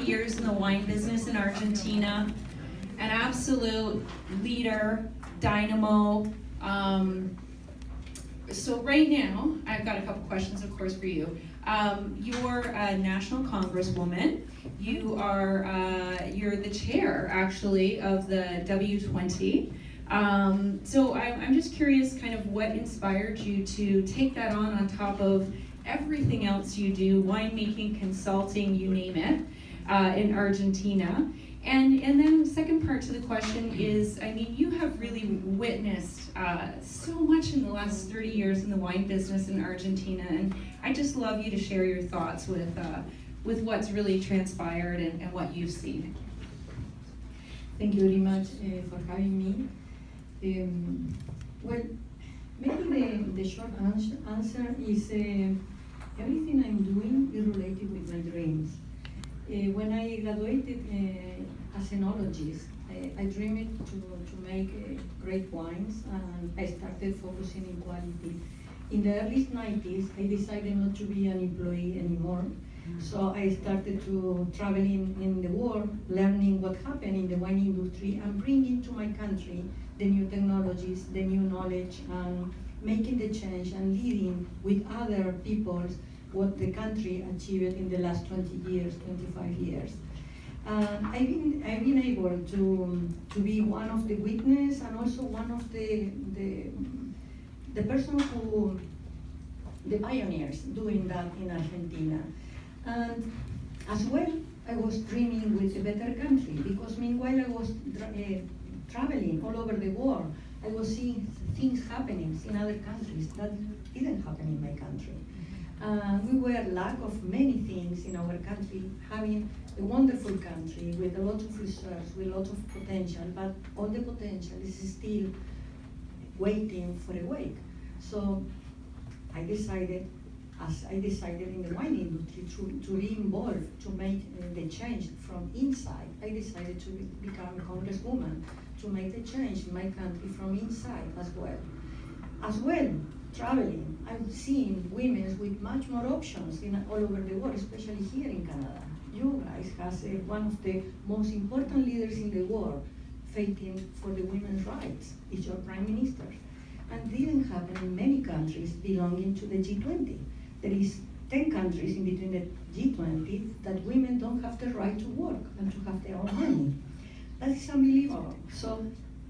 years in the wine business in Argentina, an absolute leader, dynamo. So right now, I've got a couple questions, of course, for you. You're a national congresswoman. You're the chair, actually, of the W20. So I'm just curious kind of what inspired you to take that on top of everything else you do, winemaking, consulting, you name it, in Argentina. And then the second part to the question is, I mean, you have really witnessed so much in the last 30 years in the wine business in Argentina, and I just love you to share your thoughts with what's really transpired and what you've seen. Thank you very much for having me. Well, maybe the short answer is everything I'm doing is related with my dreams. When I graduated as an enologist, I dreamed to make great wines, and I started focusing on quality. In the early 90s, I decided not to be an employee anymore. So I started to traveling in the world, learning what happened in the wine industry, and bringing to my country the new technologies, the new knowledge, and making the change and leading with other peoples what the country achieved in the last 20 years, 25 years. I've been able to be one of the witness and also one of the person who, the pioneers doing that in Argentina. And as well, I was dreaming with a better country, because meanwhile I was traveling all over the world. I was seeing things happening in other countries that didn't happen in my country. We were lack of many things in our country, having a wonderful country with a lot of research, with a lot of potential, but all the potential is still waiting for a wake. So I decided, as I decided in the wine industry, to be involved, to make the change from inside. I decided to become a congresswoman, to make the change in my country from inside as well. As well, traveling, I've seen women with much more options all over the world, especially here in Canada. You guys has one of the most important leaders in the world fighting for the women's rights. It's your prime minister. And didn't happen in many countries belonging to the G20. There is 10 countries in between the G20 that women don't have the right to work and to have their own money. That is unbelievable. So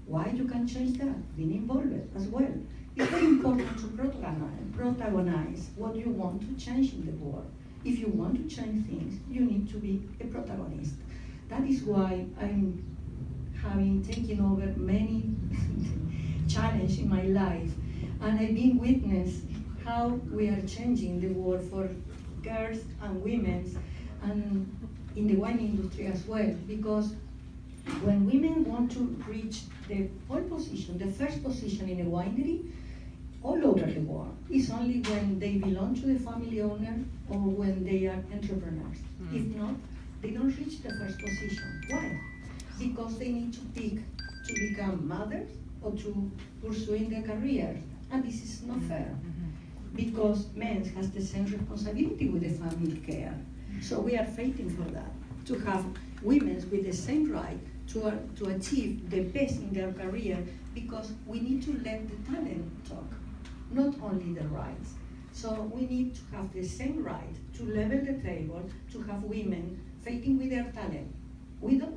why you can change that? Being involved as well. It's very important to protagonize what you want to change in the world. If you want to change things, you need to be a protagonist. That is why I'm taken over many challenges in my life, and I've been witness how we are changing the world for girls and women, and in the wine industry as well, because when women want to reach the pole position, the first position in a winery, all over the world, it's only when they belong to the family owner or when they are entrepreneurs. If not, they don't reach the first position. Why? Because they need to pick to become mothers or to pursuing their career, and this is not fair, because men has the same responsibility with the family care. So we are fighting for that, to have women with the same right to achieve the best in their career, because we need to let the talent talk, not only the rights. So we need to have the same right to level the table, to have women fighting with their talent. We don't